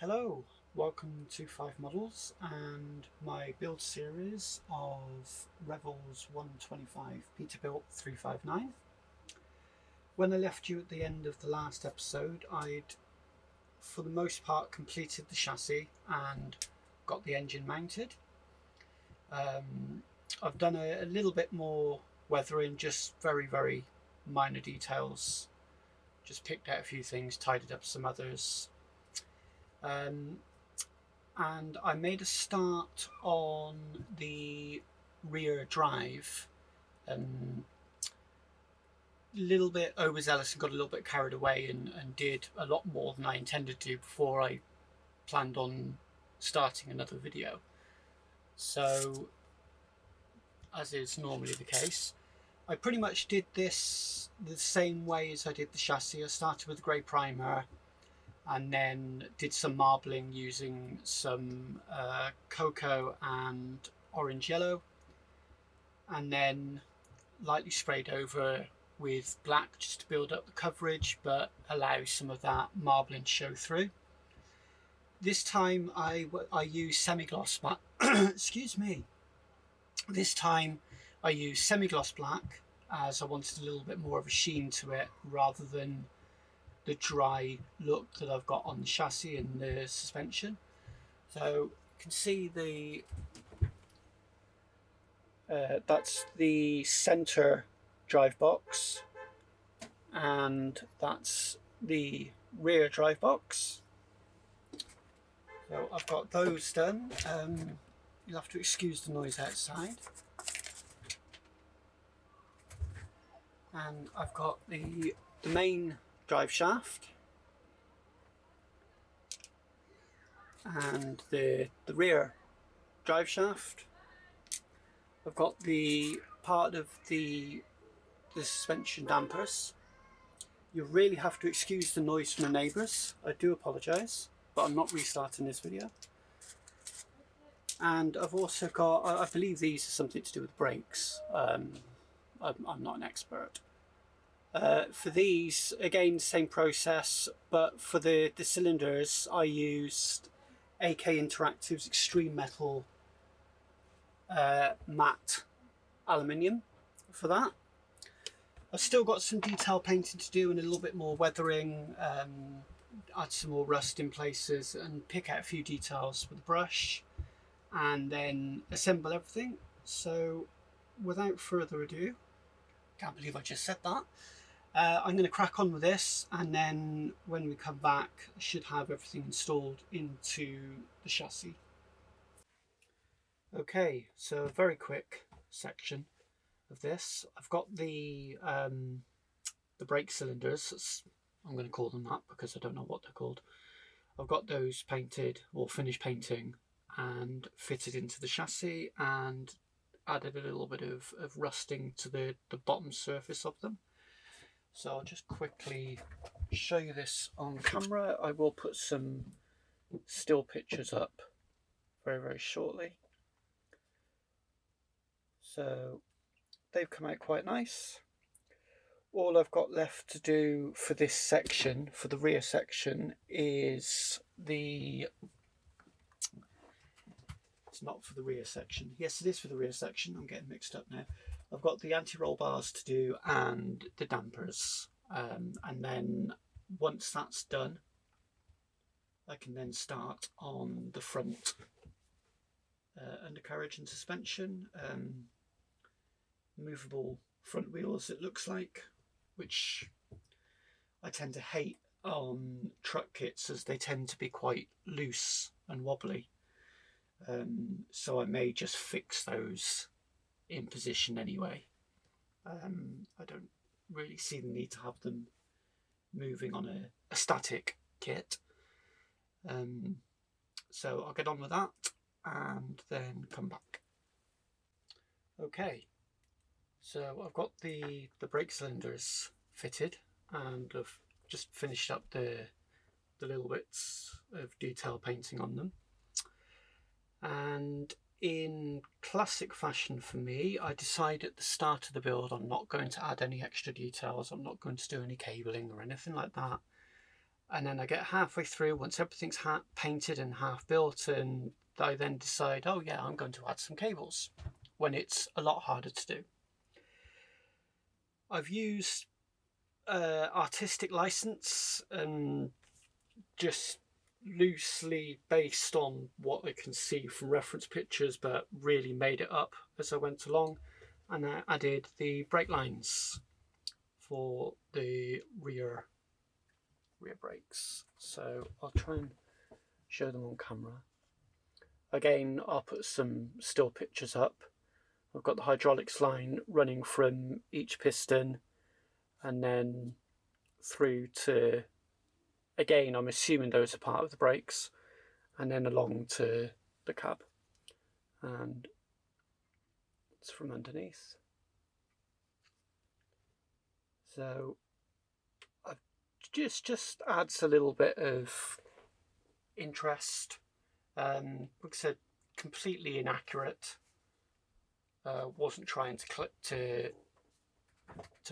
Hello, welcome to 5 Models and my build series of Revel's 125 Peterbilt 359. When I left you at the end of the last episode, I'd for the most part completed the chassis and got the engine mounted. I've done a little bit more weathering, just very minor details. Just picked out a few things, tidied up some others. And I made a start on the rear drive. A little bit overzealous and got a little bit carried away and did a lot more than I intended to before I planned on starting another video. So, as is normally the case, I pretty much did this the same way as I did the chassis. I started with grey primer and then did some marbling using some cocoa and orange yellow, and then lightly sprayed over with black just to build up the coverage but allow some of that marbling to show through. This time I use semi-gloss black. Excuse me. This time I use semi-gloss black as I wanted a little bit more of a sheen to it rather than the dry look that I've got on the chassis and the suspension. So you can see that's the center drive box, and that's the rear drive box. So I've got those done. You'll have to excuse the noise outside. And I've got the main drive shaft and the rear drive shaft. I've got the part of the suspension dampers. You really have to excuse the noise from the neighbours. I do apologise, but I'm not restarting this video. And I've also got, I believe these are something to do with brakes. I'm not an expert. For these, again, same process, but for the cylinders, I used AK Interactive's Extreme Metal matte aluminium for that. I've still got some detail painting to do and a little bit more weathering, add some more rust in places and pick out a few details with a brush and then assemble everything. So without further ado, can't believe I just said that. I'm going to crack on with this, and then when we come back I should have everything installed into the chassis. Okay, so a very quick section of this. I've got the brake cylinders, I'm going to call them that because I don't know what they're called. I've got those painted or finished painting and fitted into the chassis and added a little bit of rusting to the bottom surface of them. So I'll just quickly show you this on camera. I will put some still pictures up very shortly. So they've come out quite nice. All I've got left to do for this section, for the rear section, is it's not for the rear section. Yes, it is for the rear section. I'm getting mixed up now. I've got the anti-roll bars to do and the dampers. And then once that's done, I can then start on the front undercarriage and suspension. Movable front wheels, it looks like, which I tend to hate on truck kits as they tend to be quite loose and wobbly. So I may just fix those in position anyway. I don't really see the need to have them moving on a static kit. So I'll get on with that and then come back. Okay, so I've got the brake cylinders fitted and I've just finished up the little bits of detail painting on them. And in classic fashion for me, I decided at the start of the build I'm not going to add any extra details, I'm not going to do any cabling or anything like that. and then I get halfway through, once everything's painted and half built, and I then decide, oh yeah, I'm going to add some cables, when it's a lot harder to do. I've used artistic license and just loosely based on what I can see from reference pictures, but really made it up as I went along, and I added the brake lines for the rear brakes. So I'll try and show them on camera. Again, I'll put some still pictures up. I've got the hydraulics line running from each piston and then through to, again, I'm assuming those are part of the brakes, and then along to the cab. And it's from underneath. So I've just adds a little bit of interest. Like I said, completely inaccurate. Wasn't trying to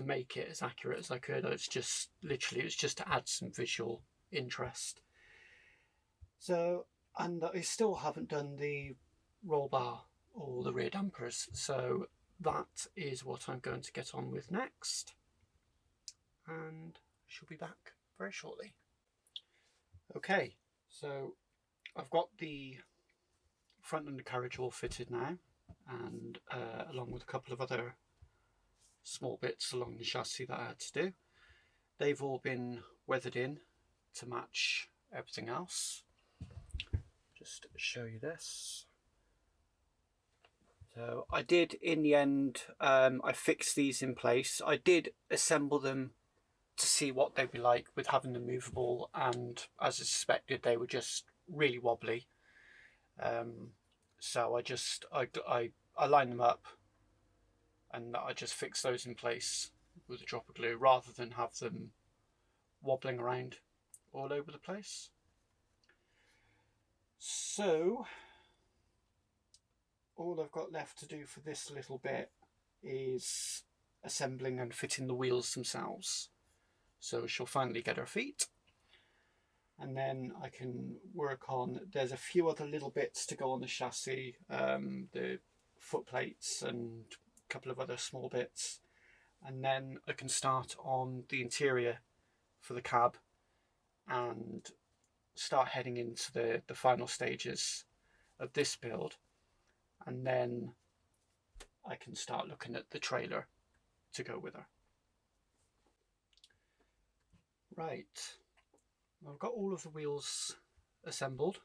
make it as accurate as I could. It's just literally, it's just to add some visual interest. So, and I still haven't done the roll bar or the rear dampers, so that is what I'm going to get on with next, and she'll be back very shortly. Okay, so I've got the front undercarriage all fitted now, and along with a couple of other small bits along the chassis that I had to do. They've all been weathered in to match everything else. Just show you this. So I did, in the end, I fixed these in place. I did assemble them to see what they'd be like with having them movable, and as I suspected, they were just really wobbly. So I lined them up, and I just fixed those in place with a drop of glue rather than have them wobbling around all over the place. So all I've got left to do for this little bit is assembling and fitting the wheels themselves. So she'll finally get her feet, and then I can work on, there's a few other little bits to go on the chassis, the foot plates and a couple of other small bits, and then I can start on the interior for the cab and start heading into the final stages of this build, and then I can start looking at the trailer to go with her. Right, I've got all of the wheels assembled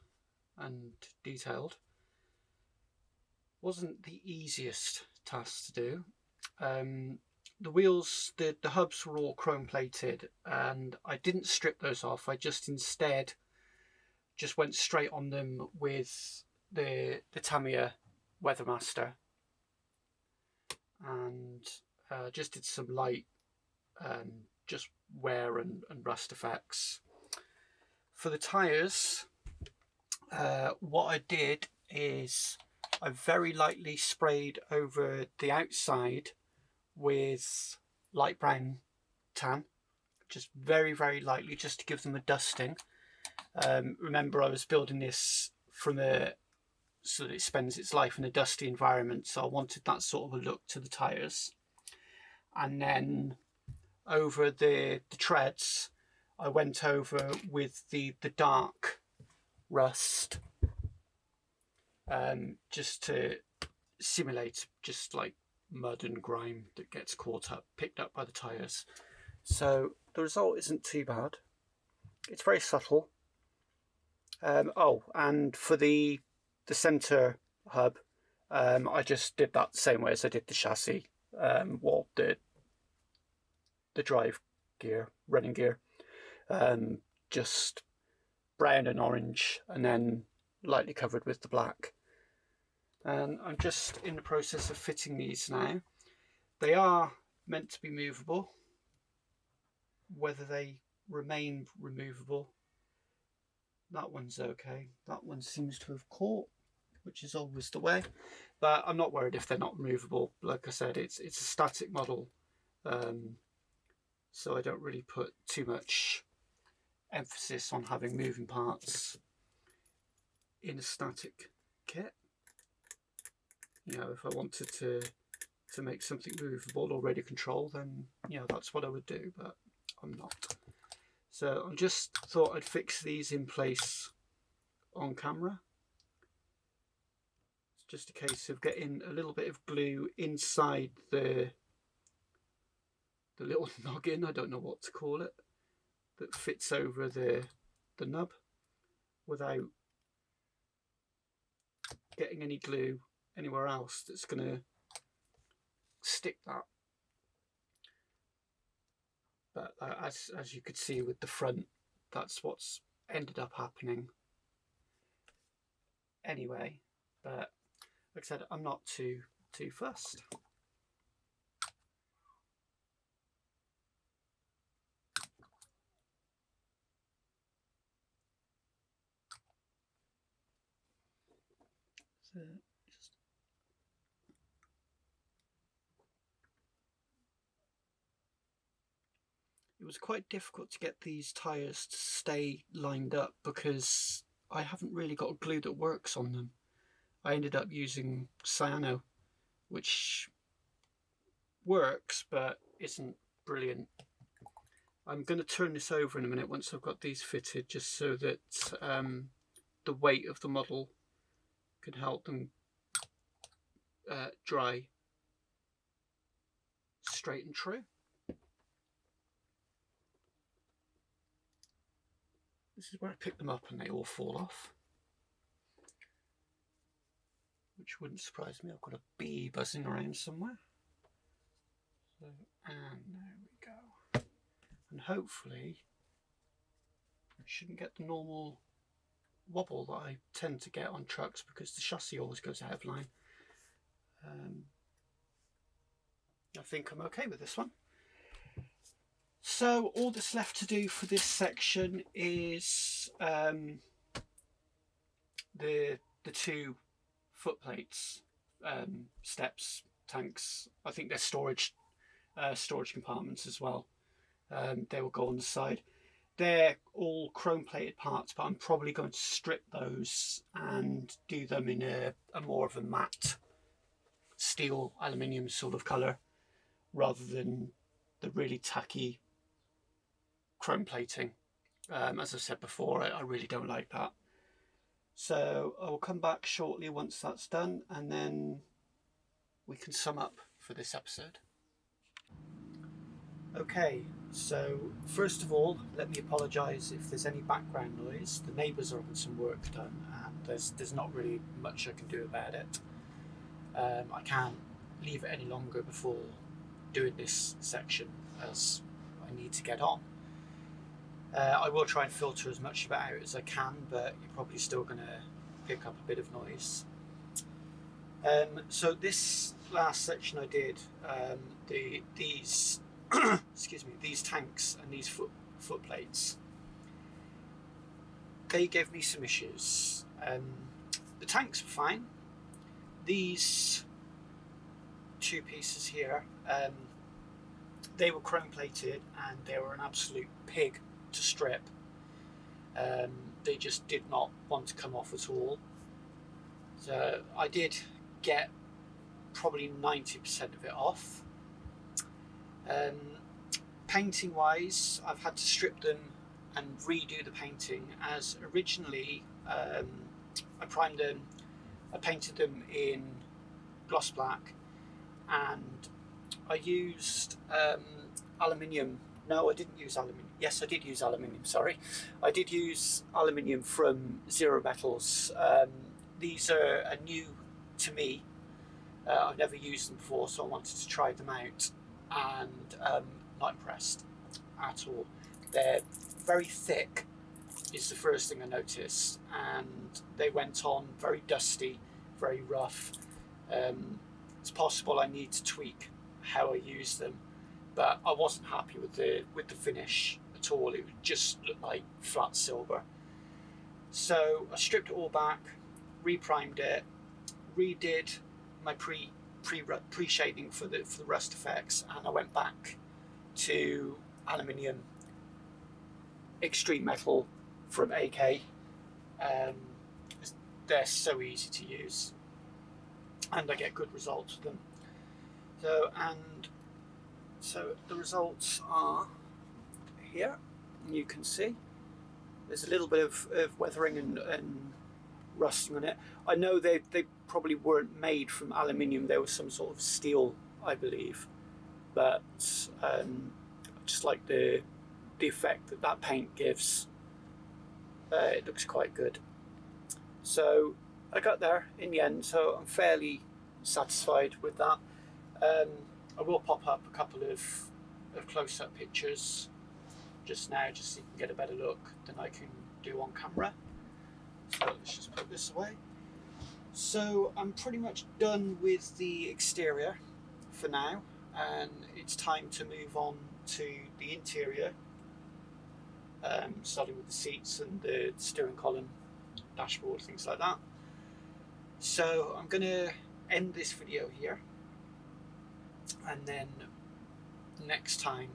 and detailed. Wasn't the easiest task to do. The wheels, the hubs were all chrome plated, and I didn't strip those off. I instead went straight on them with the Tamiya Weathermaster, and just did some light just wear and rust effects. For the tyres, what I did is I very lightly sprayed over the outside with light brown tan, just very lightly, just to give them a dusting. Remember, I was building this from so that it spends its life in a dusty environment, so I wanted that sort of a look to the tyres. And then over the treads, I went over with the dark rust, just to simulate just like mud and grime that gets picked up by the tyres. So the result isn't too bad. It's very subtle. Oh, and for the centre hub, I just did that the same way as I did the chassis, well, the drive gear, running gear, just brown and orange, and then lightly covered with the black. And I'm just in the process of fitting these now. They are meant to be movable. Whether they remain removable, that one's okay. That one seems to have caught, which is always the way, but I'm not worried if they're not removable. Like I said, it's a static model, so I don't really put too much emphasis on having moving parts in a static kit. You know, if I wanted to make something movable or ready control, then you know that's what I would do, but I'm not. So I just thought I'd fix these in place on camera. It's just a case of getting a little bit of glue inside the little noggin, I don't know what to call it, that fits over the nub without getting any glue anywhere else that's going to stick that. But as you could see with the front, that's what's ended up happening anyway. But like I said, I'm not too fussed. So it was quite difficult to get these tyres to stay lined up because I haven't really got a glue that works on them. I ended up using cyano, which works but isn't brilliant. I'm going to turn this over in a minute once I've got these fitted, just so that the weight of the model can help them dry straight and true. This is where I pick them up and they all fall off, which wouldn't surprise me. I've got a bee buzzing around somewhere. So, and there we go. And hopefully I shouldn't get the normal wobble that I tend to get on trucks because the chassis always goes out of line. I think I'm okay with this one. So all that's left to do for this section is the two foot plates, steps, tanks. I think they're storage compartments as well. They will go on the side. They're all chrome plated parts, but I'm probably going to strip those and do them in a more of a matte steel aluminium sort of colour rather than the really tacky chrome plating. As I said before, I really don't like that. So I'll come back shortly once that's done, and then we can sum up for this episode. Okay, so first of all, let me apologise if there's any background noise. The neighbours are having some work done, and there's not really much I can do about it. I can't leave it any longer before doing this section, as I need to get on. I will try and filter as much of it out as I can, but you're probably still going to pick up a bit of noise. So this last section I did, these excuse me, these tanks and these foot plates, they gave me some issues. The tanks were fine. These two pieces here, they were chrome plated and they were an absolute pig to strip. They just did not want to come off at all. So I did get probably 90% of it off. Painting wise, I've had to strip them and redo the painting, as originally I primed them, I painted them in gloss black, and I used aluminium. No, I didn't use aluminium. Yes, I did use aluminium, sorry. I did use aluminium from Zero Metals. These are new to me. I've never used them before, so I wanted to try them out, and not impressed at all. They're very thick is the first thing I noticed, and they went on very dusty, very rough. It's possible I need to tweak how I use them, but I wasn't happy with the finish at all. It would just look like flat silver. So I stripped it all back, reprimed it, redid my pre-shading for the rust effects, and I went back to aluminium Extreme Metal from AK. They're so easy to use, and I get good results with them. So the results are here. You can see there's a little bit of weathering and rusting on it. I know they probably weren't made from aluminium. There was some sort of steel, I believe, but just like the effect that paint gives, it looks quite good. So I got there in the end, so I'm fairly satisfied with that. I will pop up a couple of close-up pictures just now, just so you can get a better look than I can do on camera. So let's just put this away. So I'm pretty much done with the exterior for now, and it's time to move on to the interior, starting with the seats and the steering column, dashboard, things like that. So I'm going to end this video here, and then next time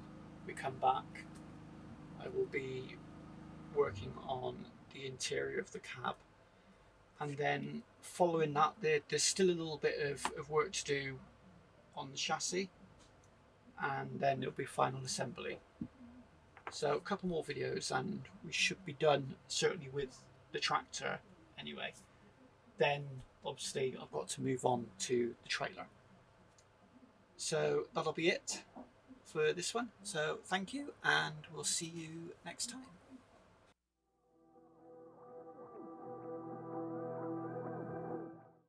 we come back I will be working on the interior of the cab, and then following that there's still a little bit of work to do on the chassis, and then it'll be final assembly. So a couple more videos and we should be done, certainly with the tractor anyway. Then obviously I've got to move on to the trailer. So that'll be it for this one. So thank you, and we'll see you next time.